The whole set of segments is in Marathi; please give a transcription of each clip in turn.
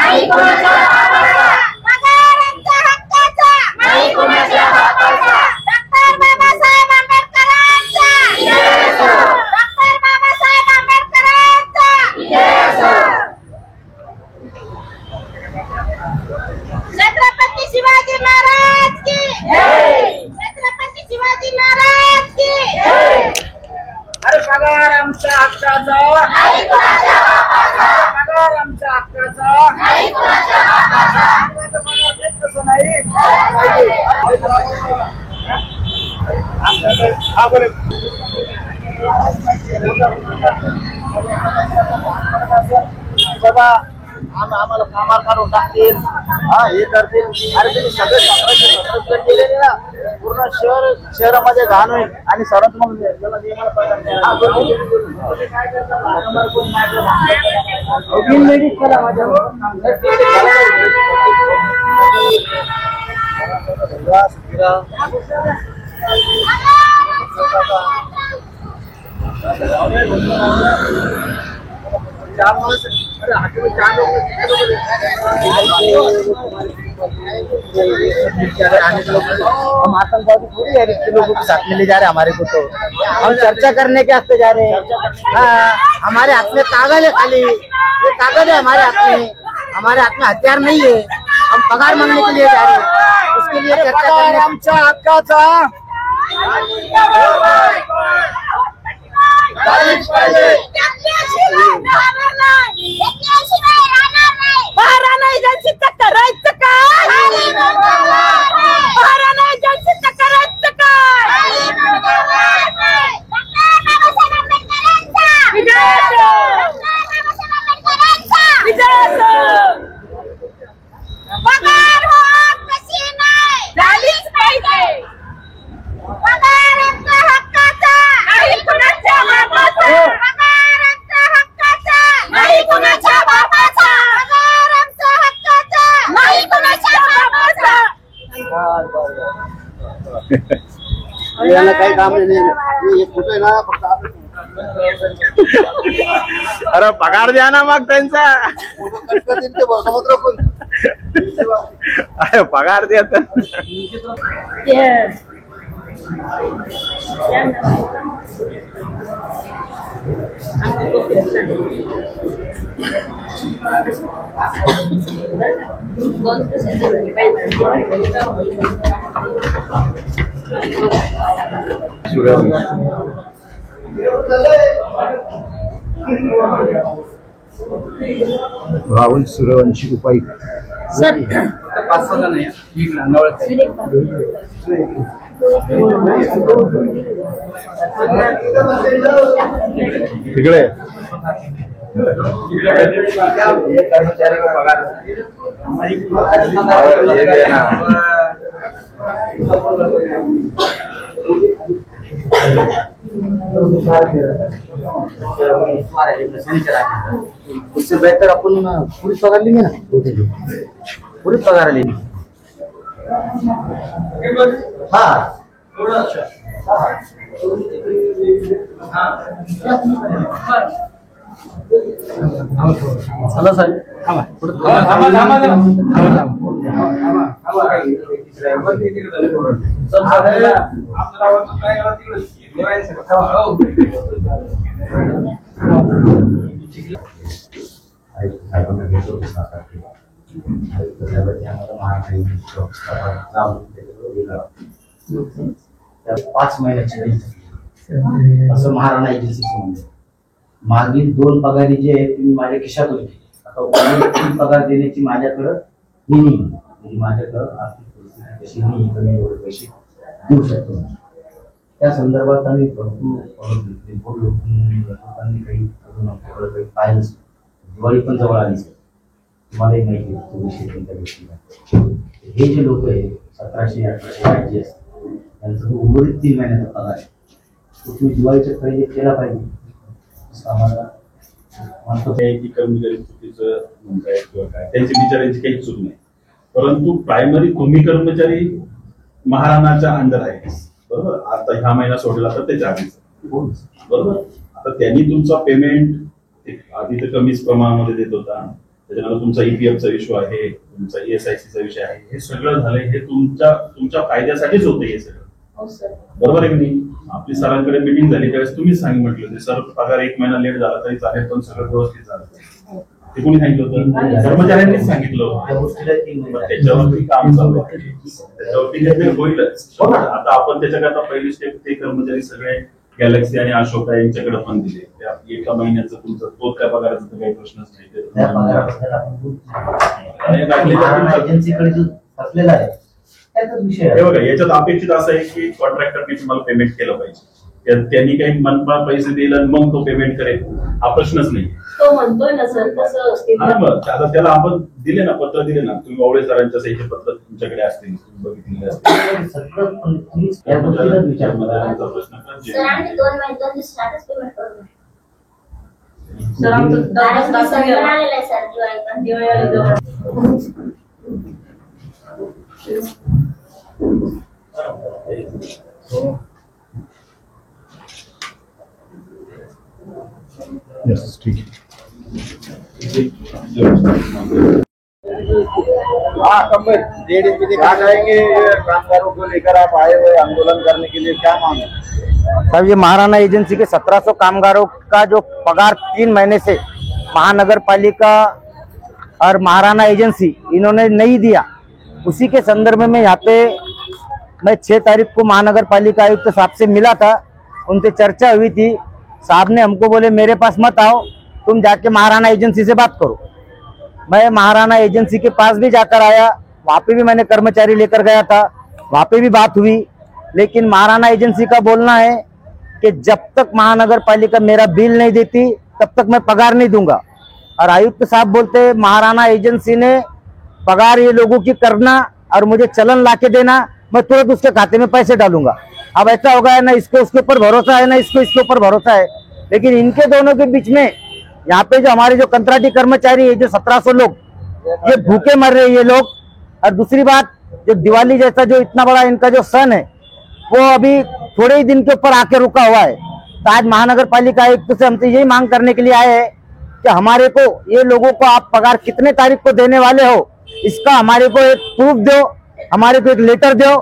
नाही कुणाच्या बापाचा, पगार आमच्या हक्काचा, नाही कुणाच्या बापाचा, डॉक्टर बाबासाहेब आंबेडकरांचा जय हो, डॉक्टर बाबासाहेब आंबेडकरांचा जय हो, छत्रपती शिवाजी महाराज की जय, छत्रपती शिवाजी महाराज की जय. अरे पगार आमच्या हक्काचा, नाही कुणाच्या बापाचा, पगार आमच्या हक्काचा, नाही कुणाच्या बापाचा, तसं नाही. बाबा आम्हाला कामाला काढून टाकतील, हे करतील. अरे तुम्ही सगळे केलेले ना, पूर्ण शहरामध्ये घाण होईल आणि सर्वात मग हम आतंकवादी थोड़ी है, रिश्ते लोगों के साथ मिले जा रहे हमारे को, तो हम चर्चा करने के वास्ते जा रहे हैं. हाँ, हमारे हाथ में कागज है, खाली ये कागज है हमारे हाथ में, हमारे हाथ में हथियार नहीं है. हम पगार मांगने के लिए जा रहे हैं, उसके लिए चर्चा करने. आमच्या हक्काचा काही काम नाही. फोटो आहे ना फक्त. अरे पगार द्या ना मग त्यांचा. अरे पगार द्या तर. राहुल सूर्यवंशी उपायुक्त. तिकडे कर्मचारी को पगार उससे बेहतर अपन पूरी पगार लेंगे ना, पूरी पगार लेंगे. हाँ चला साहेब पाच महिन्याची असं महाराणा एजन्सी. मागील 2 पगारी जे आहेत तुम्ही माझ्या खिशातून केली. आता 3 पगार देण्याची माझ्याकडं ही नाही, म्हणजे माझ्याकडं आर्थिक परिस्थिती कशी नाही कमी एवढे पैसे देऊ शकतो. त्या संदर्भात आम्ही भरपूर लोकांनी काही अजून आपल्याकडे काही पाहिलं. दिवाळी पण जवळ आली सर, तुम्हालाही माहिती आहे तो विषय कोणत्या गोष्टीला. हे जे लोक आहे 1700-1800 राज्य असतात त्यांचा तो उर्वरित 3 महिन्याचा पगार आहे, तो तुम्ही दिवाळीच्या खरेदी केला पाहिजे. आम्हाला कर्मचारी चुकीचं म्हणताय किंवा काय, त्यांची बिचारांची काही चूक नाही, परंतु प्रायमरी तुम्ही कर्मचारी महाराणाच्या अंडर आहे बरोबर. आता ह्या महिना सोडला तर त्याच्या आधीच बरोबर. आता त्यांनी तुमचा पेमेंट आधी तर कमीच प्रमाणामध्ये देत होता, त्याच्यानंतर तुमचा ईपीएफचा इश्यू आहे, तुमचा ESICचा विषय आहे, हे सगळं झालंय. हे तुमच्या फायद्यासाठीच होतं हे सगळं, हो सर. बरोबर आहे की नाही? आपली सरांकडे मिटिंग झाली त्यावेळेस तुम्हीच म्हटलं ते सर पगार 1 महिना लेट झाला तरी चालेल पण सगळं व्यवस्थित झालं. ते कोणी सांगितलं होतं? कर्मचाऱ्यांनीच सांगितलं होतं. त्या गोष्टीला 3 महिने त्याच्यावरती काम चालू आहे, त्याच्यावरती ते होईलच. आता आपण त्याच्याकरता पहिली स्टेप ते कर्मचारी सगळे गॅलेक्सी आणि अशोका यांच्याकडे पण दिले. त्या 1 महिन्याचं तुमचं तोच काय पगाराचा तर काही प्रश्नच नाही. त्या पगाराबद्दल आपण बोलू. आणि बाकी महाराणा एजन्सीकडे जो असलेला आहे त्याचाच विषय हे आहे. बघा, याच्यात अपेक्षित असं आहे की कॉन्ट्रॅक्टरने तुम्हाला पेमेंट केलं पाहिजे. त्यांनी काही मनपा पैसे दिले आणि मग तो पेमेंट करेल हा प्रश्नच नाही. तो म्हणतोय ना सर तसं. आता त्याला आपण दिले ना, पत्र दिले ना, तुम्ही वावळे सरांच्या सहीचे पत्र तुमच्याकडे असतील, तुम्ही बघितलेले असतील. सगळं पण तुम्हीच या गोष्टीला विचार करा. कर्मचाऱ्यांचा प्रश्न सर आम्ही 2 दिवसातच पेमेंट करू. सर आमचं दररोज तास सण आलेला आहे सर, दिवाळीचा. दिवाळी आली तेव्हा. यस ठीक है. हाँ कमर क्या कहेंगे? ये कामगारों को लेकर आप आए हुए आंदोलन करने के लिए, क्या मांग है? सर ये महाराणा एजेंसी के 1700 कामगारों का जो पगार 3 महीने से महानगर पालिका और महाराणा एजेंसी इन्होंने नहीं दिया, उसी के संदर्भ में यहाँ पे मैं 6 तारीख को महानगर पालिका आयुक्त साहब से मिला था, उनसे चर्चा हुई थी. साहब ने हमको बोले मेरे पास मत आओ, तुम जाके महाराणा एजेंसी से बात करो. मैं महाराणा एजेंसी के पास भी जाकर आया, वहाँ पे भी मैंने कर्मचारी लेकर गया था, वहाँ पे भी बात हुई. लेकिन महाराणा एजेंसी का बोलना है कि जब तक महानगर पालिका मेरा बिल नहीं देती तब तक मैं पगार नहीं दूंगा. और आयुक्त साहब बोलते महाराणा एजेंसी ने पगार ये लोगों की करना और मुझे चलन ला के देना, मैं तुरंत उसके खाते में पैसे डालूंगा. अब ऐसा होगा है ना, इसको उसके ऊपर भरोसा है ना इसको इसके ऊपर भरोसा है. लेकिन इनके दोनों के बीच में यहाँ पे जो हमारे जो कंत्राटी कर्मचारी है, जो 1700 लोग, ये भूखे मर रहे ये लोग. और दूसरी बात, जो दिवाली जैसा जो इतना बड़ा इनका जो सन है वो अभी थोड़े ही दिन के ऊपर आके रुका हुआ है. तो आज महानगर पालिका आयुक्त से हमसे यही मांग करने के लिए आए हैं कि हमारे को ये लोगों को आप पगार कितने तारीख को देने वाले हो, इसका हमारे को एक प्रूफ दो, हमारे को एक लेटर दो,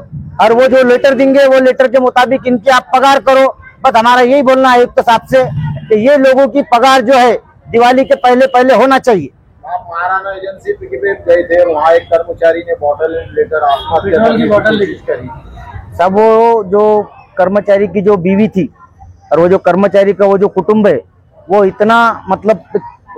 और वो जो लेटर देंगे वो लेटर के मुताबिक इनकी आप पगार करो. बस हमारा यही बोलना है आयुक्त साहब से कि ये लोगों की पगार जो है दिवाली के पहले पहले होना चाहिए. आप महाराणा एजेंसी पे गए थे, वहाँ एक कर्मचारी ने बॉटल लेकर आत्महत्या की कोशिश करी. सब वो जो कर्मचारी की जो बीवी थी और वो जो कर्मचारी का वो जो कुटुंब है, वो इतना मतलब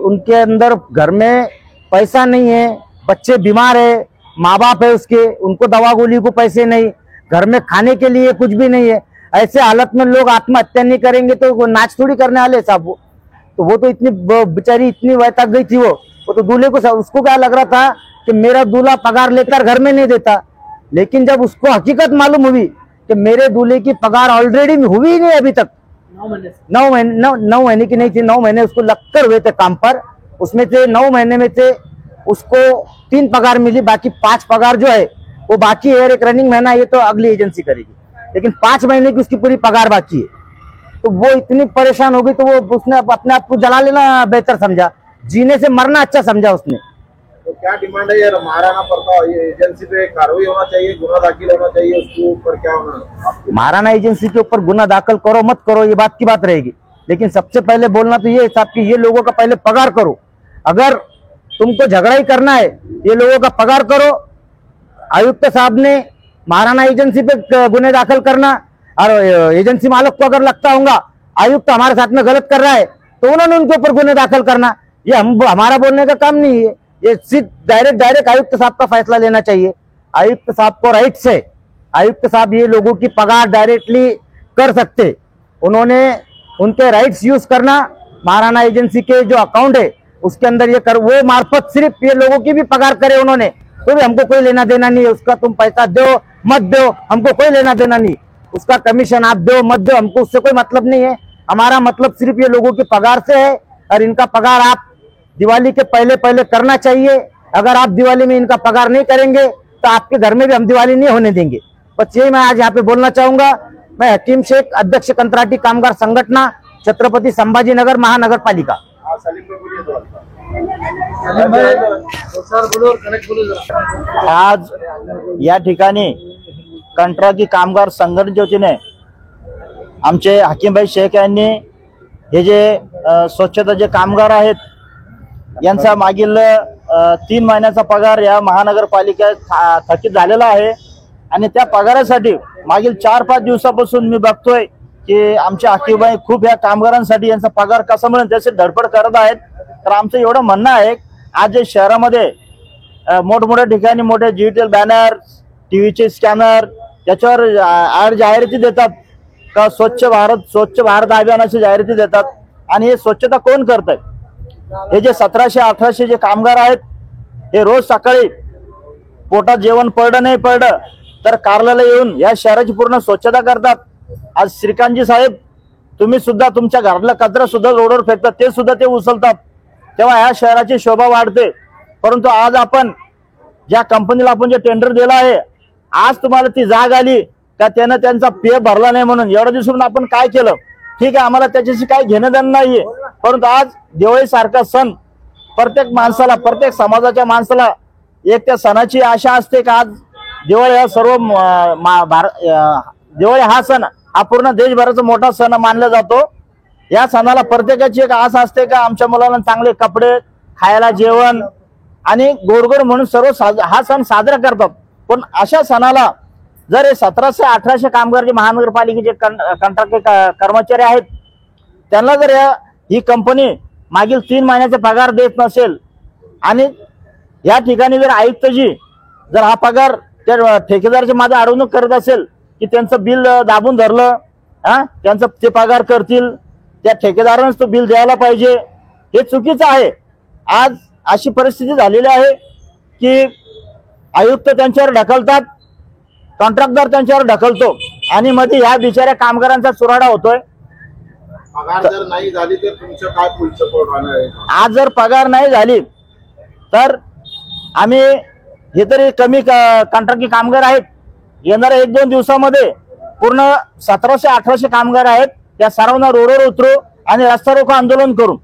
उनके अंदर घर में पैसा नहीं है, बच्चे बीमार है, माँ बाप है उसके, उनको दवा गोली को पैसे नहीं, घर में खाने के लिए कुछ भी नहीं है. ऐसे हालत में लोग आत्महत्या नहीं करेंगे तो वो नाच थोड़ी करने वाले साहब. वो तो इतनी बेचारी इतनी वैताग गई थी, वो तो दूल्हे को, उसको क्या लग रहा था कि मेरा दूल्हा पगार लेकर घर में नहीं देता. लेकिन जब उसको हकीकत मालूम हुई कि मेरे दूल्हे की पगार ऑलरेडी हुई ही नहीं अभी तक, 9 महीने की नहीं थी, 9 महीने उसको लगकर हुए थे काम पर. उसमें से 9 महीने में से उसको 3 पगार मिली, बाकी 5 पगार जो है वो बाकी है. एक रनिंग महीना ये तो अगली एजेंसी करेगी, लेकिन 5 महीने की उसकी पूरी पगार बाकी है. तो वो इतनी परेशान हो गई तो वो उसने अपने आप को जला लेना बेहतर समझा, जीने से मरना अच्छा समझा उसने. तो क्या डिमांड है यार? महाराणा पर ये एजेंसी पे कार्रवाई होना चाहिए, गुना दाखिल होना चाहिए, उसके ऊपर क्या होना? महाराणा एजेंसी के ऊपर गुना दाखिल करो मत करो ये बात की बात रहेगी, लेकिन सबसे पहले बोलना तो ये है साहब कि ये लोगों का पहले पगार करो. अगर तुमको झगड़ा ही करना है, ये लोगों का पगार करो. आयुक्त साहब ने महाराणा एजेंसी पे गुने दाखिल करना, और एजेंसी मालिक को अगर लगता होगा आयुक्त हमारे साथ में गलत कर रहा है तो उन्होंने उनके ऊपर गुने दाखिल करना. ये हमारा बोलने का काम नहीं है, ये सिर्फ डायरेक्ट आयुक्त साहब का फैसला लेना चाहिए. आयुक्त साहब को राइट्स है, आयुक्त साहब ये लोगों की पगार डायरेक्टली कर सकते. उन्होंने उनके राइट्स यूज करना, महाराणा एजेंसी के जो अकाउंट है उसके अंदर ये कर, वो मार्फत सिर्फ ये लोगों की भी पगार करे उन्होंने, तो भी हमको कोई लेना देना नहीं है. उसका तुम पैसा दो मत दो हमको कोई लेना देना नहीं, उसका कमीशन आप दो मत दो हमको उससे कोई मतलब नहीं है. हमारा मतलब सिर्फ ये लोगों की पगार से है, और इनका पगार आप दिवाली के पहले पहले करना चाहिए. अगर आप दिवाली में इनका पगार नहीं करेंगे तो आपके घर में भी हम दिवाली नहीं होने देंगे. बस यही मैं आज यहाँ पे बोलना चाहूंगा. मैं हकीम शेख, अध्यक्ष कंत्राटी कामगार संगठना, छत्रपति संभाजीनगर महानगर पालिका. सलीम पे बोलिए थोड़ा सा. आज या ठिकाणी कंत्राटी कामगार संघटनेच्या वतीने आमचे हकीमभाई शेख यांनी हे जे स्वच्छताचे कामगार आहेत यांचा मागील 3 महिन्याचा पगार या महानगरपालिकेत थकीत झालेला आहे आणि त्या पगारासाठी मागील 4-5 दिवसापासून मी बघतोय की आमचे हकीमभाई खूप या कामगारांसाठी यांचा पगार कसा मिळेल त्याची धडपड करत आहेत. तर आमचं एवढं म्हणणं आहे आज जे शहरामध्ये मोठमोठ्या ठिकाणी मोठे डिजिटल बॅनर, टीव्हीचे स्कॅनर त्याच्यावर जाहिराती देतात का स्वच्छ भारत अभियानाची जाहिराती देतात आणि हे स्वच्छता कोण करत आहे? हे जे 1700-1800 जे कामगार आहेत हे रोज सकाळी पोटात जेवण पडलं नाही पडलं तर कार्यालयाला येऊन या शहराची पूर्ण स्वच्छता करतात. आज श्रीकांतजी साहेब तुम्ही सुद्धा तुमच्या घरातला कचरा सुद्धा रोडवर फेकतात ते सुद्धा ते उचलतात तेव्हा या शहराची शोभा वाढते. परंतु आज आपण ज्या कंपनीला आपण जे टेंडर दिलं आहे आज तुम्हाला ती जाग आली का त्यानं त्यांचा पे भरला नाही म्हणून एवढ्या दिवसातून आपण काय केलं? ठीक आहे आम्हाला त्याच्याशी काही घेणं देणं नाहीये परंतु आज दिवाळी सारखा सण प्रत्येक माणसाला प्रत्येक समाजाच्या माणसाला एक त्या सणाची आशा असते का आज दिवाळी हा सर्व दिवाळी हा सण हा पूर्ण देशभराचा मोठा सण मानला जातो. या सणाला प्रत्येकाची एक आस असते का आमच्या मुलांना चांगले कपडे, खायला जेवण आणि गोड म्हणून सर्व हा सण साजरा करतात. पण अशा सणाला जर हे 1700-1800 कामगार जे महानगरपालिकेचे कंत्राटी कर्मचारी आहेत त्यांना जर ही कंपनी मागील 3 महिन्याचा पगार देत नसेल आणि या ठिकाणी जर आयुक्तजी जर हा पगार त्या ठेकेदाराच्या मागे अडवणूक करत असेल की त्यांचं बिल दाबून धरलं त्यांचं ते पगार करतील त्या ठेकेदारानेच तो बिल द्यायला पाहिजे हे चुकीचं आहे. आज अशी परिस्थिती झालेली आहे की आयुक्त त्यांच्यावर ढकलतात, कॉन्ट्रॅक्टदार त्यांच्यावर ढकलतो आणि मध्ये ह्या बिचाऱ्या कामगारांचा चुराडा होतोय. पगार जर नाही झाली तर तुमचं काय पुढचं पाऊल राहणार आहे? आज जर पगार नाही झाली तर आम्ही हे तरी कमी कंत्राटी कामगार आहेत येणाऱ्या 1-2 दिवसामध्ये पूर्ण 1700-1800 कामगार आहेत त्या सर्वांना रोडवर उतरू आणि रस्ता रोको आंदोलन करू.